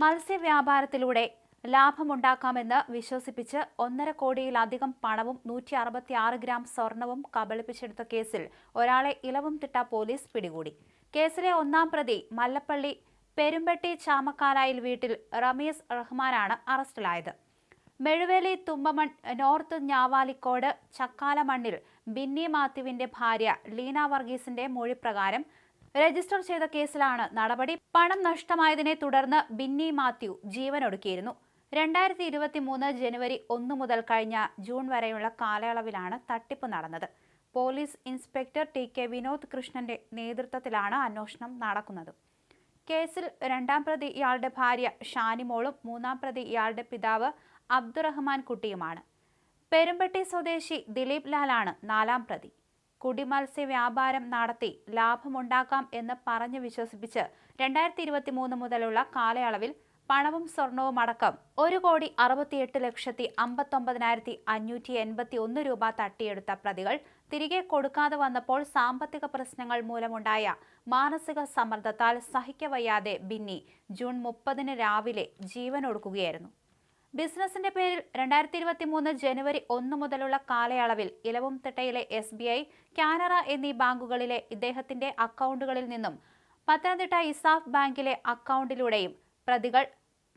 മത്സ്യവ്യാപാരത്തിലൂടെ ലാഭമുണ്ടാക്കാമെന്ന് വിശ്വസിപ്പിച്ച് 1.5 കോടിയിലധികം പണവും 166 ഗ്രാം സ്വർണവും കബളിപ്പിച്ചെടുത്ത കേസിൽ ഒരാളെ ഇലവുംതിട്ട പോലീസ് പിടികൂടി. കേസിലെ ഒന്നാം പ്രതി മല്ലപ്പള്ളി പെരുമ്പട്ടി ചാമക്കാലായിൽ വീട്ടിൽ റമീസ് റഹ്മാനാണ് അറസ്റ്റിലായത്. മെഴുവേലി തുമ്പമൺ നോർത്ത് ഞാവാലിക്കോട് ചക്കാലമണ്ണിൽ ബിന്നി മാത്യുവിന്റെ ഭാര്യ ലീന വർഗീസിന്റെ മൊഴിപ്രകാരം രജിസ്റ്റർ ചെയ്ത കേസിലാണ് നടപടി. പണം നഷ്ടമായതിനെ തുടർന്ന് ബിന്നി മാത്യു ജീവനൊടുക്കിയിരുന്നു. 2023 ജനുവരി 1 മുതൽ കഴിഞ്ഞ ജൂൺ വരെയുള്ള കാലയളവിലാണ് തട്ടിപ്പ് നടന്നത്. പോലീസ് ഇൻസ്പെക്ടർ TK വിനോദ് കൃഷ്ണന്റെ നേതൃത്വത്തിലാണ് അന്വേഷണം നടക്കുന്നത്. കേസിൽ രണ്ടാം പ്രതി ഇയാളുടെ ഭാര്യ ഷാനിമോളും മൂന്നാം പ്രതി ഇയാളുടെ പിതാവ് അബ്ദുറഹ്മാൻ കുട്ടിയുമാണ്. പെരുമ്പട്ടി സ്വദേശി ദിലീപ് ലാലാണ് നാലാം പ്രതി. കുടിമത്സ്യ വ്യാപാരം നടത്തി ലാഭമുണ്ടാക്കാം എന്ന് പറഞ്ഞ് വിശ്വസിപ്പിച്ച് 2023 മുതലുള്ള കാലയളവിൽ പണവും സ്വർണവും അടക്കം 1,68,59,581 രൂപ തട്ടിയെടുത്ത പ്രതികൾ തിരികെ കൊടുക്കാതെ വന്നപ്പോൾ സാമ്പത്തിക പ്രശ്നങ്ങൾ മൂലമുണ്ടായ മാനസിക സമ്മർദ്ദത്താൽ സഹിക്കവയ്യാതെ ബിന്നി ജൂൺ 30 രാവിലെ ജീവനൊടുക്കുകയായിരുന്നു. ബിസിനസിന്റെ പേരിൽ 2023 ജനുവരി 1 മുതലുള്ള കാലയളവിൽ ഇലവുംതിട്ടയിലെ SBI, കാനറ എന്നീ ബാങ്കുകളിലെ ഇദ്ദേഹത്തിന്റെ അക്കൗണ്ടുകളിൽ നിന്നും പത്തനംതിട്ട ഇസാഫ് ബാങ്കിലെ അക്കൗണ്ടിലൂടെയും പ്രതികൾ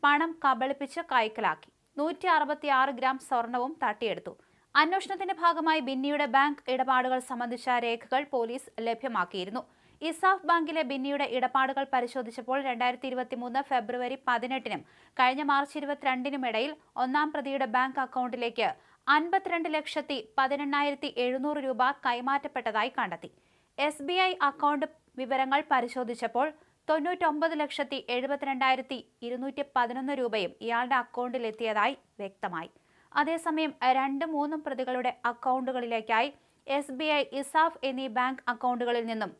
പണം കബളിപ്പിച്ച് കൈക്കലാക്കി. 166 ഗ്രാം സ്വർണവും തട്ടിയെടുത്തു. അന്വേഷണത്തിന്റെ ഭാഗമായി ബിന്നിയുടെ ബാങ്ക് ഇടപാടുകൾ സംബന്ധിച്ച രേഖകൾ പോലീസ് ലഭ്യമാക്കിയിരുന്നു. ഇസാഫ് ബാങ്കിലെ ബിന്നിയുടെ ഇടപാടുകൾ പരിശോധിച്ചപ്പോൾ 2023 ഫെബ്രുവരി 18-നും കഴിഞ്ഞ മാർച്ച് 22-നും ഇടയിൽ ഒന്നാം പ്രതിയുടെ ബാങ്ക് അക്കൗണ്ടിലേക്ക് 52,18,700 രൂപ കൈമാറ്റപ്പെട്ടതായി കണ്ടെത്തി. SBI അക്കൗണ്ട് വിവരങ്ങൾ പരിശോധിച്ചപ്പോൾ 99,72,211 രൂപയും ഇയാളുടെ അക്കൗണ്ടിലെത്തിയതായി വ്യക്തമായി. അതേസമയം 2-3 പ്രതികളുടെ അക്കൗണ്ടുകളിലേക്കായി SBI, ഇസാഫ് എന്നീ ബാങ്ക് അക്കൗണ്ടുകളിൽ നിന്നും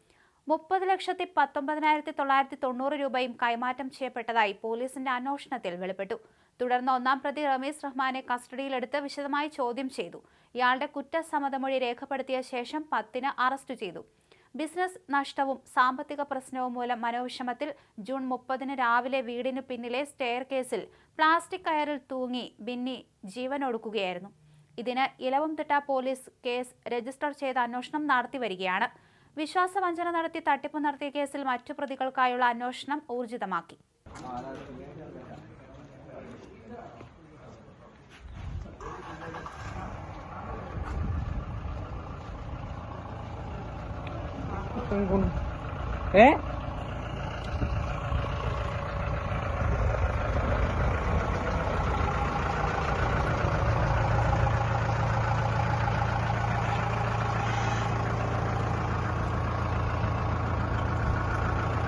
30,19,990 രൂപയും കൈമാറ്റം ചെയ്യപ്പെട്ടതായി പോലീസിന്റെ അന്വേഷണത്തിൽ വെളിപ്പെട്ടു. തുടർന്ന് ഒന്നാം പ്രതി റമീസ് റഹ്മാനെ കസ്റ്റഡിയിലെടുത്ത് വിശദമായി ചോദ്യം ചെയ്തു. ഇയാളുടെ കുറ്റസമ്മതമൊഴി രേഖപ്പെടുത്തിയ ശേഷം 10-ന് അറസ്റ്റ് ചെയ്തു. ബിസിനസ് നഷ്ടവും സാമ്പത്തിക പ്രശ്നവും മൂലം മനോവിഷമത്തിൽ ജൂൺ 30-ന് രാവിലെ വീടിനു പിന്നിലെ സ്റ്റെയർ കേസിൽ പ്ലാസ്റ്റിക് കയറിൽ തൂങ്ങി ബിന്നി ജീവനൊടുക്കുകയായിരുന്നു. ഇതിന് ഇലവുംതിട്ട പോലീസ് കേസ് രജിസ്റ്റർ ചെയ്ത് അന്വേഷണം നടത്തിവരികയാണ്. വിശ്വാസവഞ്ചന നടത്തി തട്ടിപ്പ് നടത്തിയ കേസിൽ മറ്റു പ്രതികൾക്കായുള്ള അന്വേഷണം ഊർജിതമാക്കി.